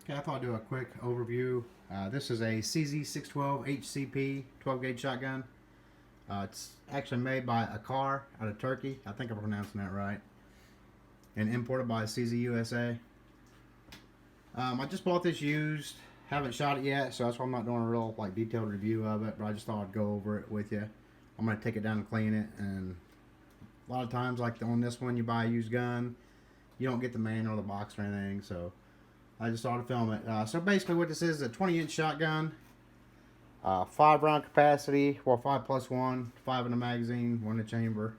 Okay, I thought I'd do a quick overview. This is a CZ612 HCP 12 gauge shotgun. It's actually made by Accurizing out of Turkey. I think I'm pronouncing that right. And imported by CZ USA. I just bought this used. Haven't shot it yet, so that's why I'm not doing a real detailed review of it. But I just thought I'd go over it with you. I'm gonna take it down and clean it. And a lot of times, like on this one, you buy a used gun, you don't get the manual or the box or anything. So I just thought to film it. So basically what this is a 20-inch shotgun. 5 round capacity, well 5+1, 5 in the magazine, 1 in the chamber.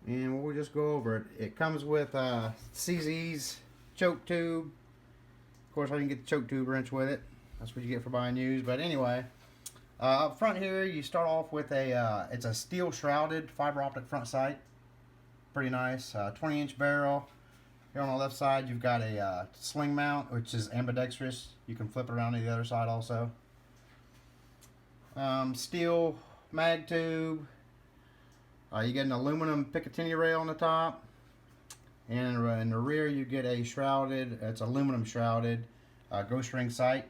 And we'll just go over it. It comes with CZ's choke tube. Of course I didn't get the choke tube wrench with it. That's what you get for buying used. But anyway, up front here you start off with a, it's a steel shrouded fiber optic front sight. Pretty nice. 20-inch barrel. Here on the left side you've got a sling mount, which is ambidextrous. You can flip it around to the other side also. Steel mag tube. You get an aluminum Picatinny rail on the top. And in the rear you get a shrouded, it's aluminum shrouded ghost ring sight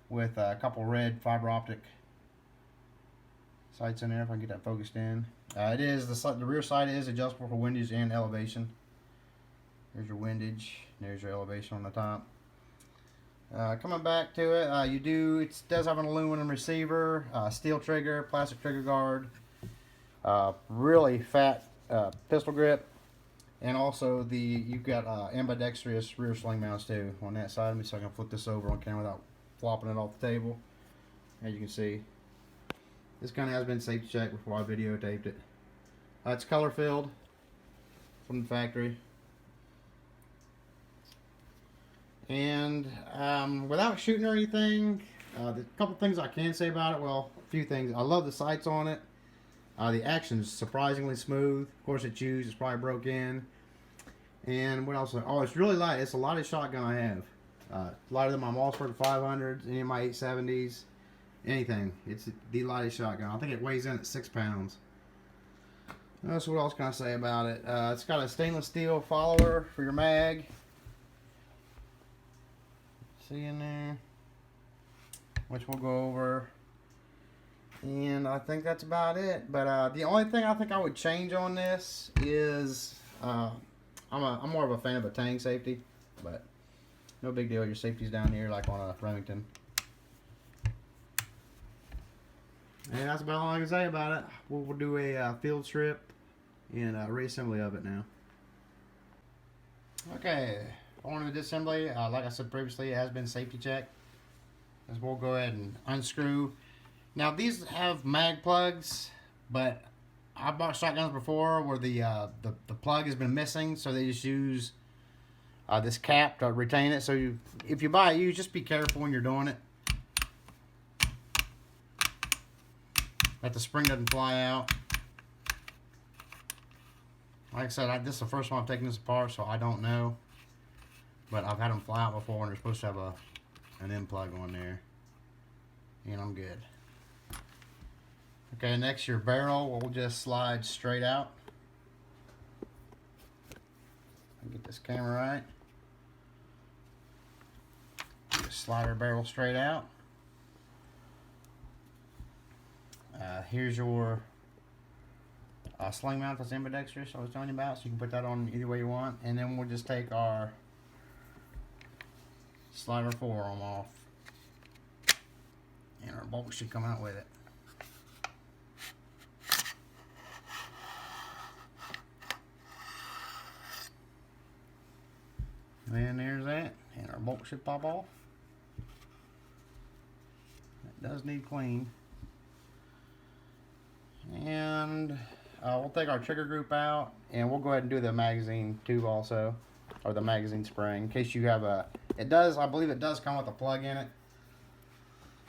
with a couple red fiber optic sights in there if I can get that focused in. The rear sight is adjustable for windage and elevation. There's your windage, there's your elevation on the top. Coming back to it, it does have an aluminum receiver, steel trigger, plastic trigger guard, really fat pistol grip, and also you've got ambidextrous rear sling mounts too on that side. Let me see if I can flip this over on camera without flopping it off the table. As you can see, this gun has been safety checked before I videotaped it. It's color filled from the factory. And without shooting or anything, there's a couple things I can say about it. Well, a few things. I love the sights on it. The action's surprisingly smooth. Of course, it's used. It's probably broke in. And what else? Oh, it's really light. It's the lightest shotgun I have. A lot of them I'm Mossberg 500s, any of my 870s, anything. It's the lightest shotgun. I think it weighs in at 6 pounds. So what else can I say about it? It's got a stainless steel follower for your mag. See in there, which we'll go over, and I think that's about it. But the only thing I think I would change on this is I'm more of a fan of a tang safety, but no big deal. Your safety's down here like on a Remington. And that's about all I can say about it. We'll do a field strip and a reassembly of it now. Okay. On the disassembly, like I said previously, it has been safety checked. As we'll go ahead and unscrew. Now these have mag plugs, but I bought shotguns before where the plug has been missing, so they just use this cap to retain it. So if you buy it used, just be careful when you're doing it, that the spring doesn't fly out. Like I said, this is the first time I've taken this apart, so I don't know. But I've had them fly out before, and they're supposed to have an end plug on there. And I'm good. Okay, next your barrel will just slide straight out. Get this camera right. Just slide our barrel straight out. Here's your sling mount that's ambidextrous I was telling you about, so you can put that on either way you want. And then we'll just take our slider forearm off, and our bolt should come out with it. And there's that, and our bolt should pop off. It does need clean. And we'll take our trigger group out, and we'll go ahead and do the magazine tube also, or the magazine spring, in case you have a, I believe it does come with a plug in it.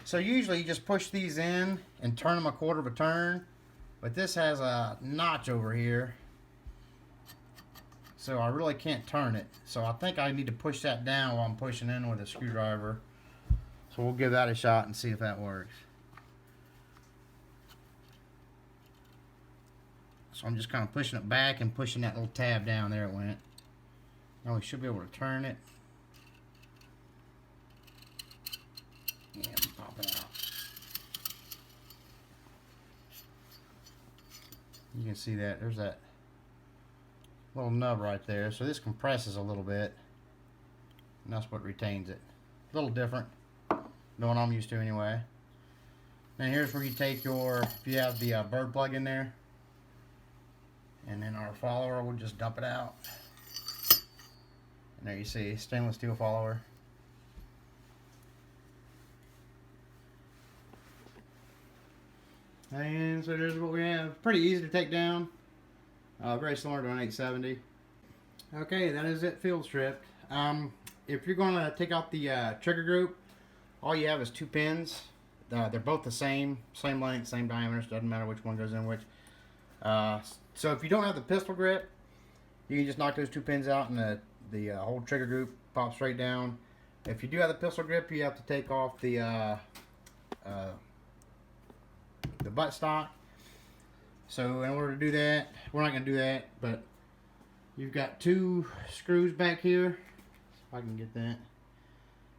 So usually you just push these in and turn them a quarter of a turn, but this has a notch over here, so I really can't turn it. So I think I need to push that down while I'm pushing in with a screwdriver. So we'll give that a shot and see if that works. So I'm just kind of pushing it back and pushing that little tab down. There it went. Now we should be able to turn it. You can see that there's that little nub right there. So this compresses a little bit, and that's what retains it. A little different than what I'm used to anyway. Now here's where you take your, if you have the bird plug in there, and then our follower, we'll just dump it out. And there you see, stainless steel follower. And so there's what we have. Pretty easy to take down. Very similar to an 870. Okay, that is it field stripped. If you're going to take out the trigger group, all you have is 2 pins. They're both the same length, same diameters. Doesn't matter which one goes in which. So if you don't have the pistol grip, you can just knock those 2 pins out, and the whole trigger group pops straight down. If you do have the pistol grip, you have to take off the buttstock. So in order to do that, we're not going to do that, but you've got 2 screws back here. If I can get that.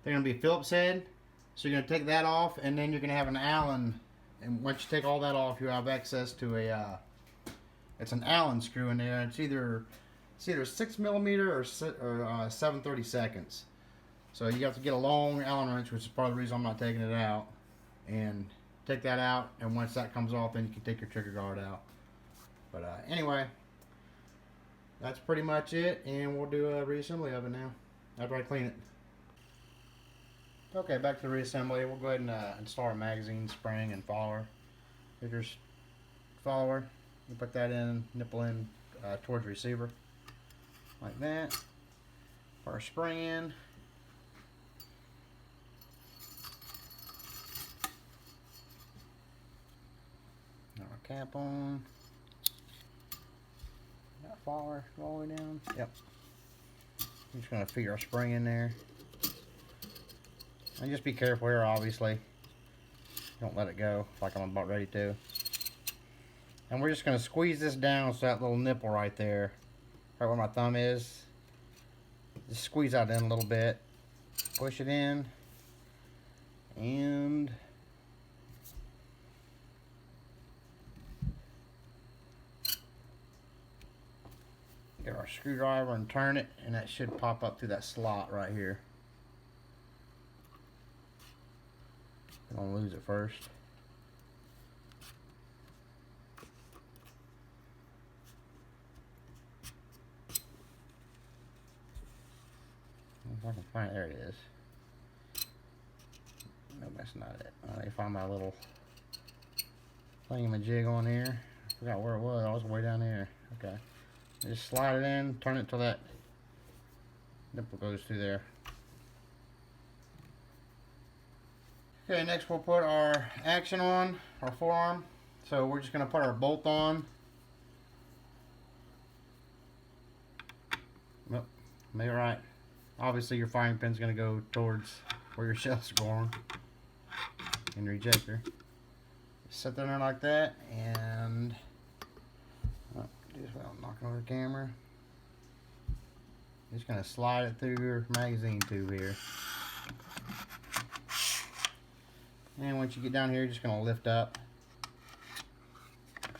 They're going to be Phillips head. So you're going to take that off, and then you're going to have an Allen. And once you take all that off, you have access to a it's an Allen screw in there. It's either 6mm or 7/32. So you have to get a long Allen wrench, which is part of the reason I'm not taking it out. And take that out, and once that comes off, then you can take your trigger guard out. But anyway, that's pretty much it, and we'll do a reassembly of it now after I clean it. Okay, back to the reassembly. We'll go ahead and install our magazine, spring, and follower. Here's follower. You put that in, nipple in towards receiver, like that. Put our spring in. Cap on. Got follower all the way down. Yep. I'm just gonna feed our spring in there. And just be careful here, obviously. Don't let it go like I'm about ready to. And we're just gonna squeeze this down so that little nipple right there, right where my thumb is, just squeeze that in a little bit. Push it in. And get our screwdriver and turn it, and that should pop up through that slot right here. Don't lose it first. If I can find it, there it is. No, that's not it. Let me find my little thingamajig on here. I forgot where it was. I was way down here. Okay. Just slide it in, turn it till that nipple goes through there. Okay, next we'll put our action on, our forearm. So we're just going to put our bolt on. Well, made it right. Obviously your firing pin's going to go towards where your shells are going in the ejector. Just set that in like that, and just without knocking over the camera. Just gonna slide it through your magazine tube here. And once you get down here, you're just gonna lift up,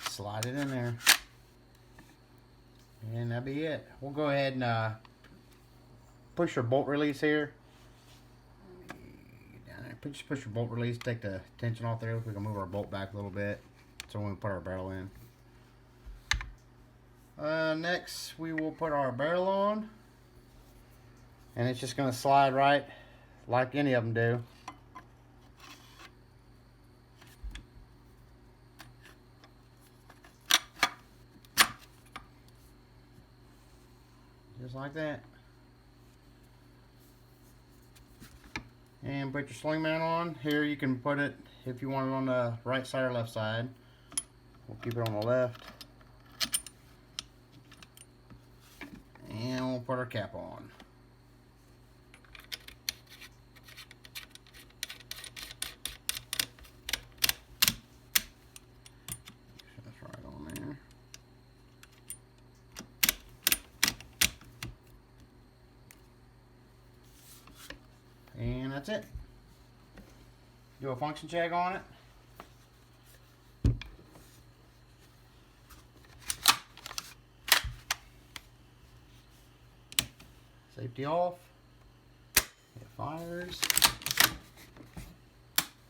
slide it in there, and that'll be it. We'll go ahead and push your bolt release here. Get down there. Just push your bolt release, take the tension off there. We can move our bolt back a little bit, so when we put our barrel in. Next we will put our barrel on, and it's just going to slide right like any of them do. Just like that. And put your sling mount on. Here you can put it if you want it on the right side or left side. We'll keep it on the left. And we'll put our cap on. That's right on there. And that's it. Do a function check on it. Safety off. It fires.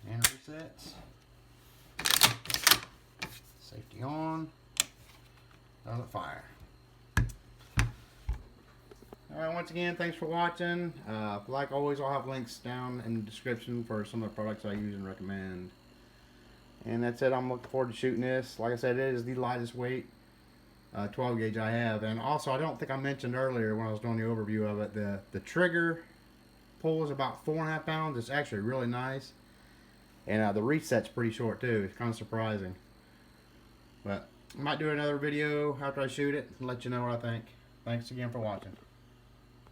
And resets. Safety on. Doesn't fire. Alright, once again, thanks for watching. Like always, I'll have links down in the description for some of the products I use and recommend. And that's it. I'm looking forward to shooting this. Like I said, it is the lightest weight 12 gauge I have. And also, I don't think I mentioned earlier when I was doing the overview of it, the trigger pull is about 4.5 pounds. It's actually really nice. And the reset's pretty short too. It's kind of surprising. But I might do another video after I shoot it and let you know what I think. Thanks again for watching.